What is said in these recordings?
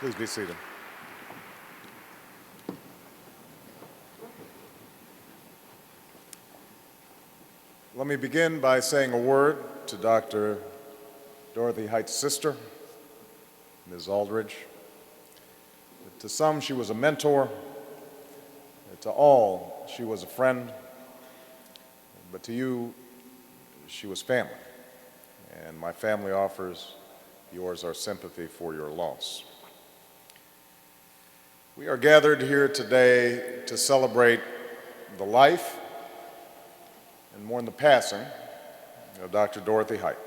Please be seated. Let me begin by saying a word to Dr. Dorothy Height's sister, Ms. Aldridge. To some, she was a mentor. To all, she was a friend. But to you, she was family. And my family offers yours our sympathy for your loss. We are gathered here today to celebrate the life and mourn the passing of Dr. Dorothy Height.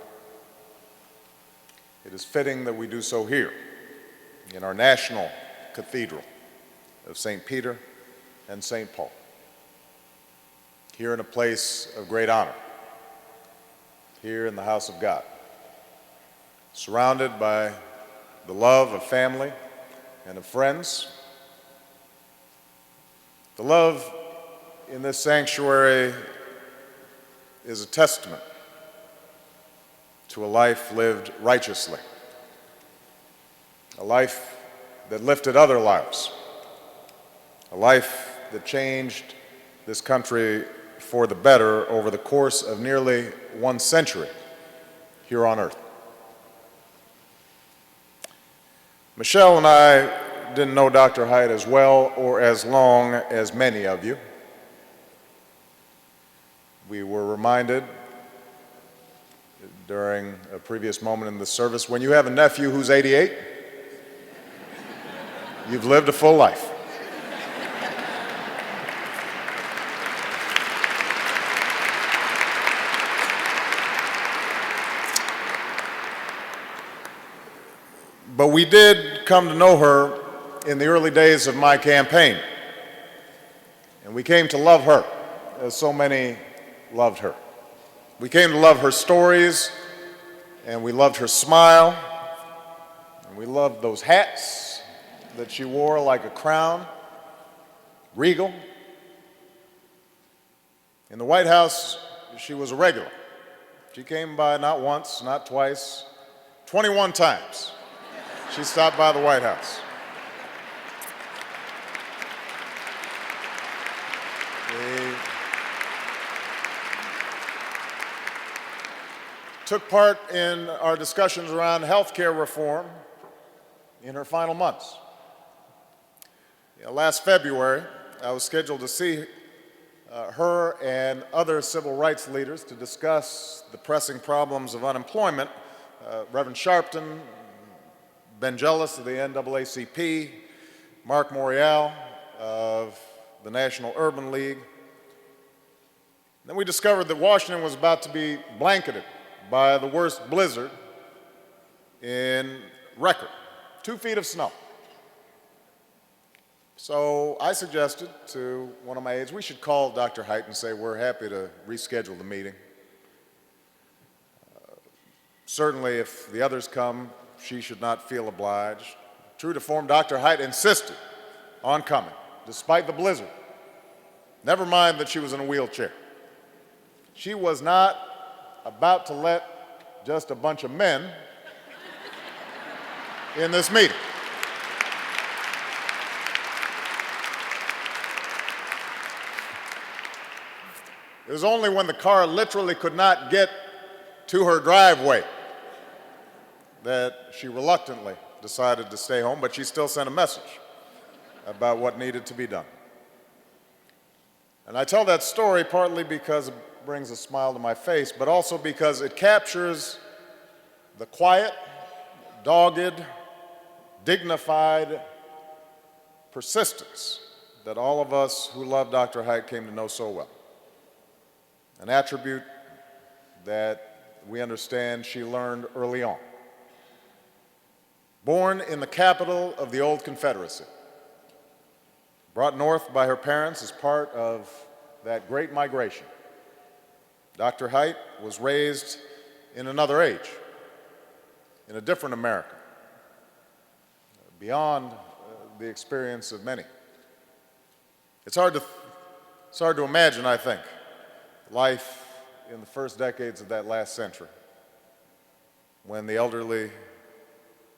It is fitting that we do so here in our national cathedral of St. Peter and St. Paul, here in a place of great honor, here in the house of God, surrounded by the love of family and of friends. The love in this sanctuary is a testament to a life lived righteously, a life that lifted other lives, a life that changed this country for the better over the course of nearly 1 century here on earth. Michelle and I didn't know Dr. Height as well or as long as many of you. We were reminded during a previous moment in the service, when you have a nephew who's 88, you've lived a full life. But we did come to know her in the early days of my campaign, and we came to love her as so many loved her. We came to love her stories, and we loved her smile, and we loved those hats that she wore like a crown, regal. In the White House, she was a regular. She came by not once, not twice, 21 times. She stopped by the White House. Took part in our discussions around health care reform in her final months. Last February, I was scheduled to see her and other civil rights leaders to discuss the pressing problems of unemployment. Reverend Sharpton, Ben Jealous of the NAACP, Mark Morial of the National Urban League. Then we discovered that Washington was about to be blanketed by the worst blizzard in record, 2 feet of snow. So I suggested to one of my aides, we should call Dr. Height and say we're happy to reschedule the meeting. Certainly if the others come, she should not feel obliged. True to form, Dr. Height insisted on coming, despite the blizzard. Never mind that she was in a wheelchair. She was not about to let just a bunch of men in this meeting. It was only when the car literally could not get to her driveway that she reluctantly decided to stay home, but she still sent a message about what needed to be done. And I tell that story partly because it brings a smile to my face, but also because it captures the quiet, dogged, dignified persistence that all of us who love Dr. Height came to know so well. An attribute that we understand she learned early on. Born in the capital of the old Confederacy, brought north by her parents as part of that great migration, Dr. Height was raised in another age, in a different America, beyond the experience of many. It's hard to imagine, I think, life in the first decades of that last century, when the elderly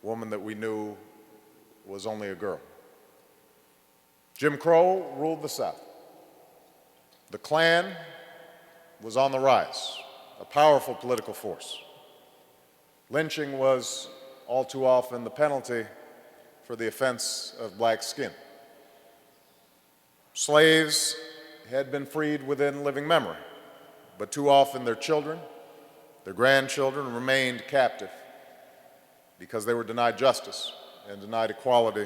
woman that we knew was only a girl. Jim Crow ruled the South. The Klan was on the rise, a powerful political force. Lynching was all too often the penalty for the offense of black skin. Slaves had been freed within living memory, but too often their children, their grandchildren remained captive because they were denied justice and denied equality,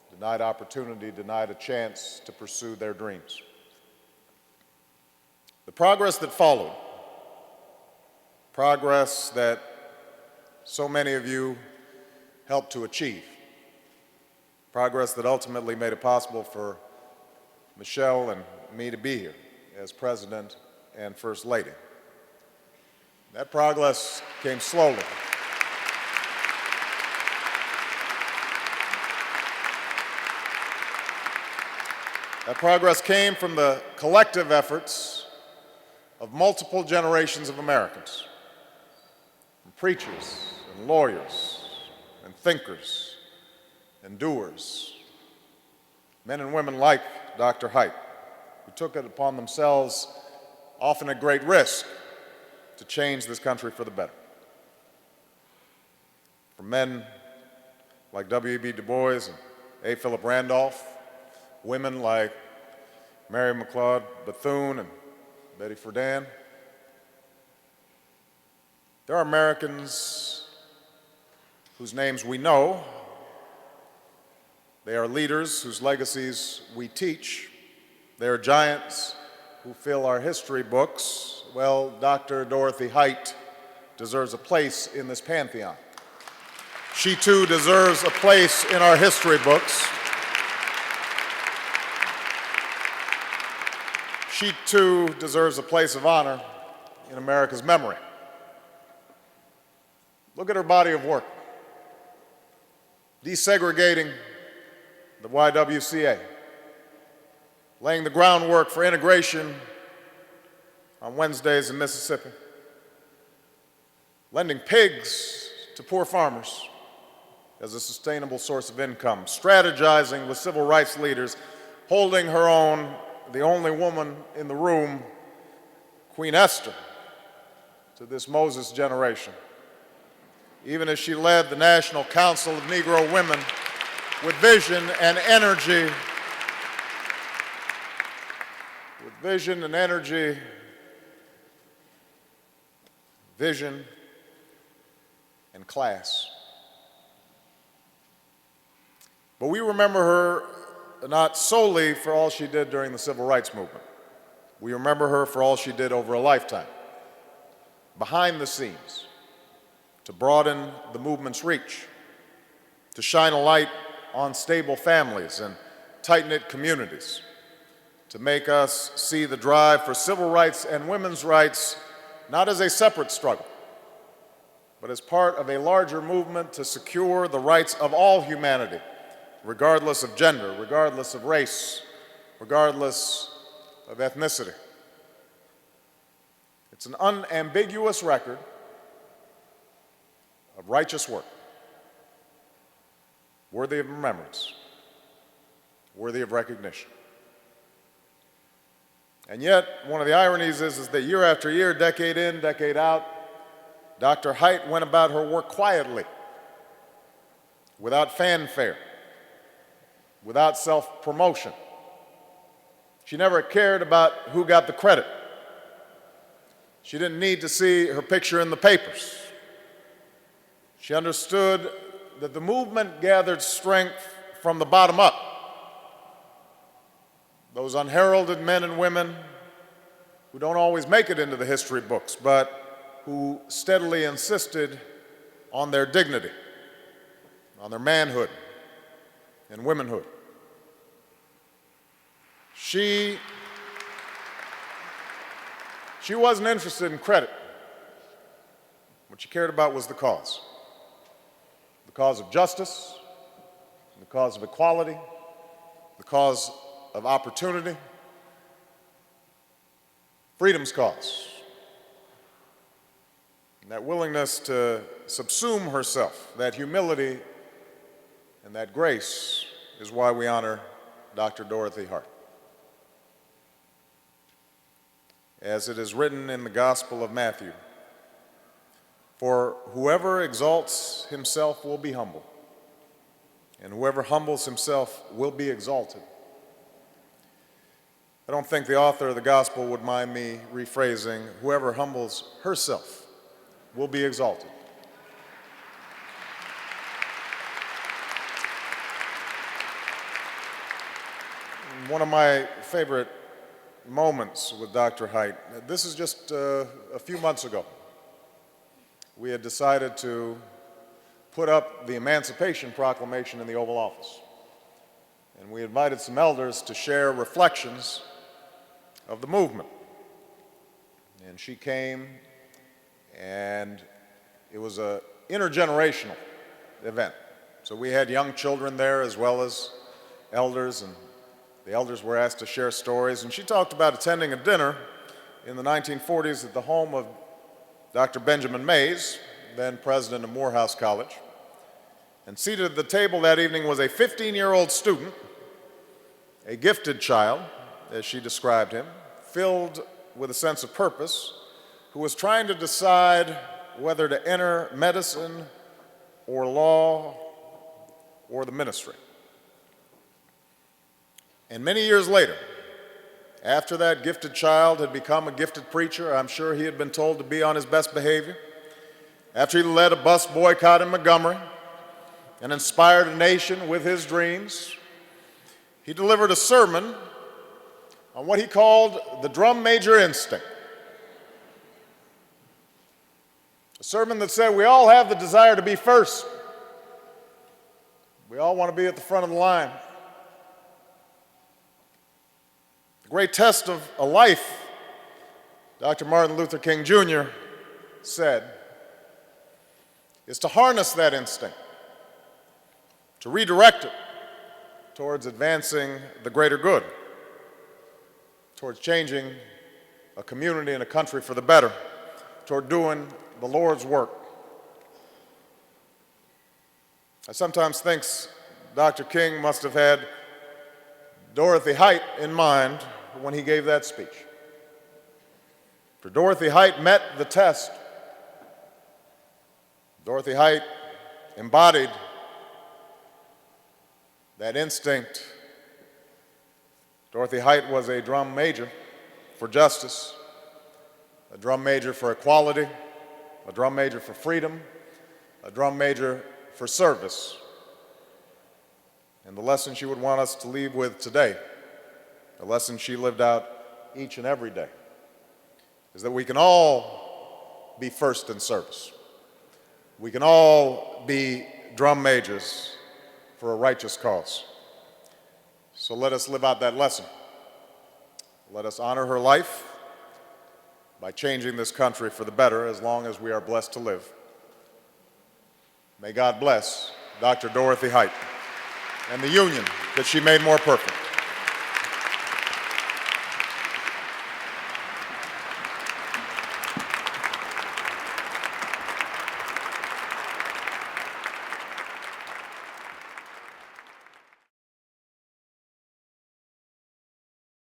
denied opportunity, denied a chance to pursue their dreams. The progress that followed, progress that so many of you helped to achieve, progress that ultimately made it possible for Michelle and me to be here as President and First Lady. That progress came slowly. That progress came from the collective efforts of multiple generations of Americans, from preachers and lawyers and thinkers and doers, men and women like Dr. Height, who took it upon themselves, often at great risk, to change this country for the better. From men like W.E.B. Du Bois and A. Philip Randolph, women like Mary McLeod Bethune and Betty Friedan. There are Americans whose names we know. They are leaders whose legacies we teach. They are giants who fill our history books. Well, Dr. Dorothy Height deserves a place in this pantheon. She too deserves a place in our history books. She too deserves a place of honor in America's memory. Look at her body of work. Desegregating the YWCA, laying the groundwork for integration on Wednesdays in Mississippi, lending pigs to poor farmers as a sustainable source of income, strategizing with civil rights leaders, holding her own, the only woman in the room, Queen Esther, to this Moses generation, even as she led the National Council of Negro Women with vision and energy, vision and class. But we remember her not solely for all she did during the Civil Rights Movement. We remember her for all she did over a lifetime, behind the scenes, to broaden the movement's reach, to shine a light on stable families and tight-knit communities, to make us see the drive for civil rights and women's rights not as a separate struggle, but as part of a larger movement to secure the rights of all humanity, regardless of gender, regardless of race, regardless of ethnicity. It's an unambiguous record of righteous work, worthy of remembrance, worthy of recognition. And yet, one of the ironies is that year after year, decade in, decade out, Dr. Height went about her work quietly, without fanfare, without self-promotion. She never cared about who got the credit. She didn't need to see her picture in the papers. She understood that the movement gathered strength from the bottom up. Those unheralded men and women who don't always make it into the history books, but who steadily insisted on their dignity, on their manhood and womanhood. She wasn't interested in credit. What she cared about was the cause of justice, the cause of equality, the cause of opportunity, freedom's cause. And that willingness to subsume herself, that humility And that grace is why we honor Dr. Dorothy Height. As it is written in the Gospel of Matthew, "For whoever exalts himself will be humbled, and whoever humbles himself will be exalted." I don't think the author of the Gospel would mind me rephrasing, "Whoever humbles herself will be exalted." One of my favorite moments with Dr. Height, this is just a few months ago. We had decided to put up the Emancipation Proclamation in the Oval Office. And we invited some elders to share reflections of the movement. And she came, and it was an intergenerational event. So we had young children there as well as elders, and the elders were asked to share stories. And she talked about attending a dinner in the 1940s at the home of Dr. Benjamin Mays, then president of Morehouse College. And seated at the table that evening was a 15-year-old student, a gifted child, as she described him, filled with a sense of purpose, who was trying to decide whether to enter medicine or law or the ministry. And many years later, after that gifted child had become a gifted preacher, I'm sure he had been told to be on his best behavior, after he led a bus boycott in Montgomery and inspired a nation with his dreams, he delivered a sermon on what he called the drum major instinct. A sermon that said we all have the desire to be first. We all want to be at the front of the line. The great test of a life, Dr. Martin Luther King Jr. said, is to harness that instinct, to redirect it towards advancing the greater good, towards changing a community and a country for the better, toward doing the Lord's work. I sometimes think Dr. King must have had Dorothy Height in mind when he gave that speech. For Dorothy Height met the test. Dorothy Height embodied that instinct. Dorothy Height was a drum major for justice, a drum major for equality, a drum major for freedom, a drum major for service. And the lesson she would want us to leave with today, the lesson she lived out each and every day, is that we can all be first in service. We can all be drum majors for a righteous cause. So let us live out that lesson. Let us honor her life by changing this country for the better as long as we are blessed to live. May God bless Dr. Dorothy Height and the union that she made more perfect.